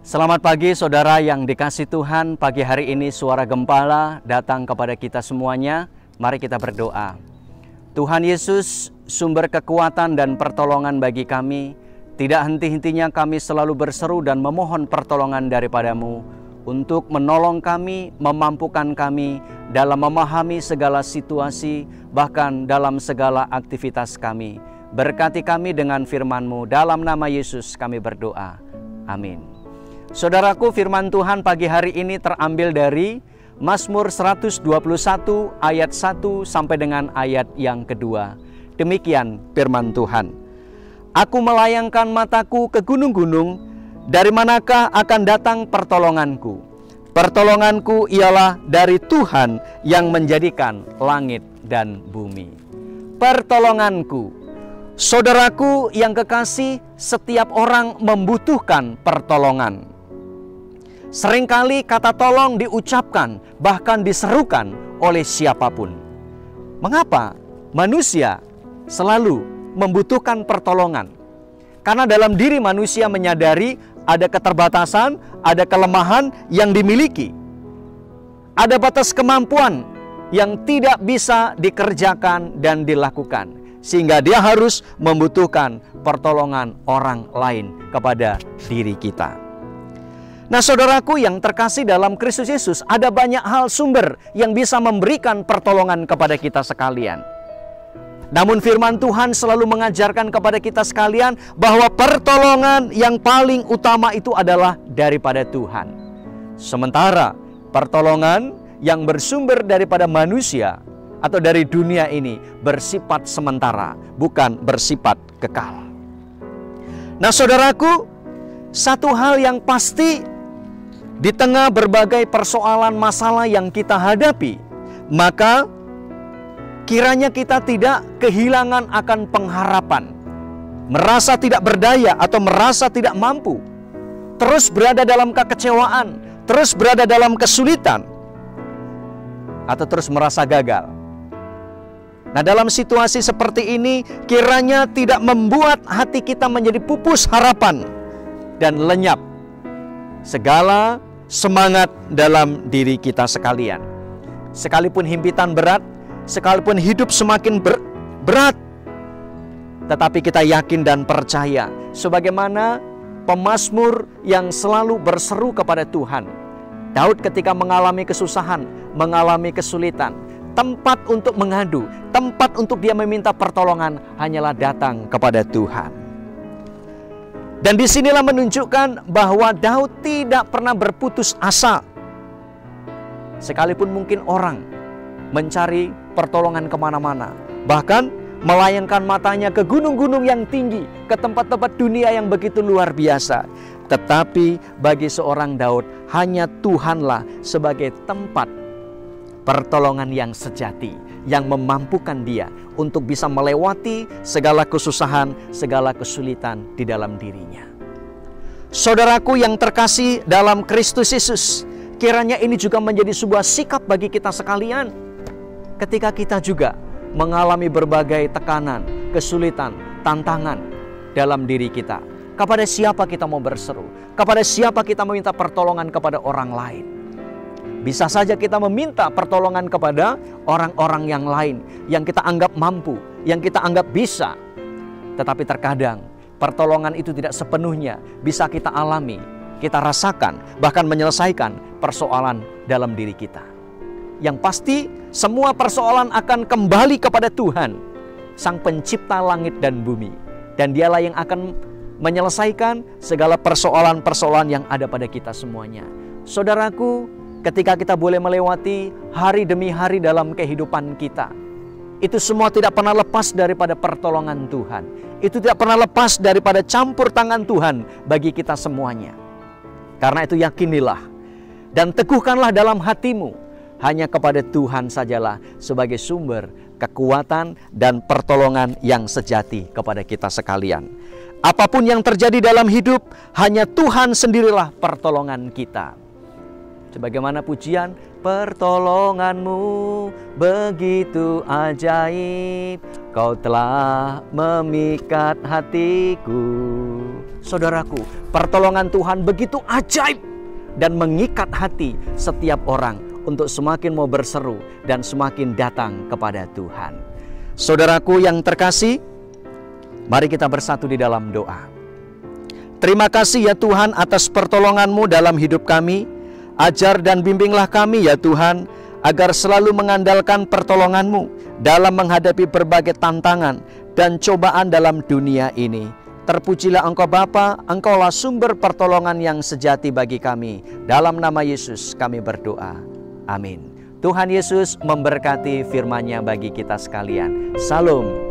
Selamat pagi saudara yang dikasihi Tuhan. Pagi hari ini suara gembala datang kepada kita semuanya. Mari kita berdoa. Tuhan Yesus, sumber kekuatan dan pertolongan bagi kami. Tidak henti-hentinya kami selalu berseru dan memohon pertolongan daripada-Mu untuk menolong kami, memampukan kami dalam memahami segala situasi, bahkan dalam segala aktivitas kami. Berkati kami dengan firman-Mu. Dalam nama Yesus kami berdoa. Amin. Saudaraku, firman Tuhan pagi hari ini terambil dari Mazmur 121 ayat 1 sampai dengan ayat yang kedua. Demikian firman Tuhan. Aku melayangkan mataku ke gunung-gunung, dari manakah akan datang pertolonganku? Pertolonganku ialah dari Tuhan yang menjadikan langit dan bumi. Pertolonganku. Saudaraku yang kekasih, setiap orang membutuhkan pertolongan. Seringkali kata tolong diucapkan, bahkan diserukan oleh siapapun. Mengapa manusia selalu membutuhkan pertolongan? Karena dalam diri manusia menyadari ada keterbatasan, ada kelemahan yang dimiliki. Ada batas kemampuan yang tidak bisa dikerjakan dan dilakukan. Sehingga dia harus membutuhkan pertolongan orang lain kepada diri kita. Nah saudaraku yang terkasih dalam Kristus Yesus, ada banyak hal sumber yang bisa memberikan pertolongan kepada kita sekalian. Namun firman Tuhan selalu mengajarkan kepada kita sekalian bahwa pertolongan yang paling utama itu adalah daripada Tuhan. Sementara pertolongan yang bersumber daripada manusia atau dari dunia ini bersifat sementara, bukan bersifat kekal. Nah saudaraku, satu hal yang pasti di tengah berbagai persoalan masalah yang kita hadapi, maka kiranya kita tidak kehilangan akan pengharapan, merasa tidak berdaya atau merasa tidak mampu, terus berada dalam kekecewaan, terus berada dalam kesulitan, atau terus merasa gagal. Nah dalam situasi seperti ini, kiranya tidak membuat hati kita menjadi pupus harapan dan lenyap segala semangat dalam diri kita sekalian. Sekalipun himpitan berat, sekalipun hidup semakin berat, tetapi kita yakin dan percaya sebagaimana pemazmur yang selalu berseru kepada Tuhan. Daud ketika mengalami kesusahan, mengalami kesulitan, tempat untuk mengadu, tempat untuk dia meminta pertolongan hanyalah datang kepada Tuhan. Dan disinilah menunjukkan bahwa Daud tidak pernah berputus asa. Sekalipun mungkin orang mencari pertolongan kemana-mana, bahkan melayangkan matanya ke gunung-gunung yang tinggi, ke tempat-tempat dunia yang begitu luar biasa. Tetapi bagi seorang Daud, hanya Tuhanlah sebagai tempat pertolongan yang sejati, yang memampukan dia untuk bisa melewati segala kesusahan, segala kesulitan di dalam dirinya. Saudaraku yang terkasih dalam Kristus Yesus, kiranya ini juga menjadi sebuah sikap bagi kita sekalian. Ketika kita juga mengalami berbagai tekanan, kesulitan, tantangan dalam diri kita, kepada siapa kita mau berseru? Kepada siapa kita meminta pertolongan kepada orang lain? Bisa saja kita meminta pertolongan kepada orang-orang yang lain yang kita anggap mampu, yang kita anggap bisa. Tetapi terkadang pertolongan itu tidak sepenuhnya bisa kita alami, kita rasakan, bahkan menyelesaikan persoalan dalam diri kita. Yang pasti semua persoalan akan kembali kepada Tuhan, Sang Pencipta langit dan bumi. Dan Dialah yang akan menyelesaikan segala persoalan-persoalan yang ada pada kita semuanya. Saudaraku, ketika kita boleh melewati hari demi hari dalam kehidupan kita, itu semua tidak pernah lepas daripada pertolongan Tuhan. Itu tidak pernah lepas daripada campur tangan Tuhan bagi kita semuanya. Karena itu yakinilah dan teguhkanlah dalam hatimu, hanya kepada Tuhan sajalah sebagai sumber kekuatan dan pertolongan yang sejati kepada kita sekalian. Apapun yang terjadi dalam hidup, hanya Tuhan sendirilah pertolongan kita. Sebagaimana pujian, pertolongan-Mu begitu ajaib, Kau telah memikat hatiku. Saudaraku, pertolongan Tuhan begitu ajaib dan mengikat hati setiap orang untuk semakin mau berseru dan semakin datang kepada Tuhan. Saudaraku yang terkasih, mari kita bersatu di dalam doa. Terima kasih ya Tuhan atas pertolongan-Mu dalam hidup kami. Ajar dan bimbinglah kami ya Tuhan, agar selalu mengandalkan pertolongan-Mu dalam menghadapi berbagai tantangan dan cobaan dalam dunia ini. Terpujilah Engkau Bapa, Engkaulah sumber pertolongan yang sejati bagi kami. Dalam nama Yesus kami berdoa. Amin. Tuhan Yesus memberkati firman-Nya bagi kita sekalian. Salam.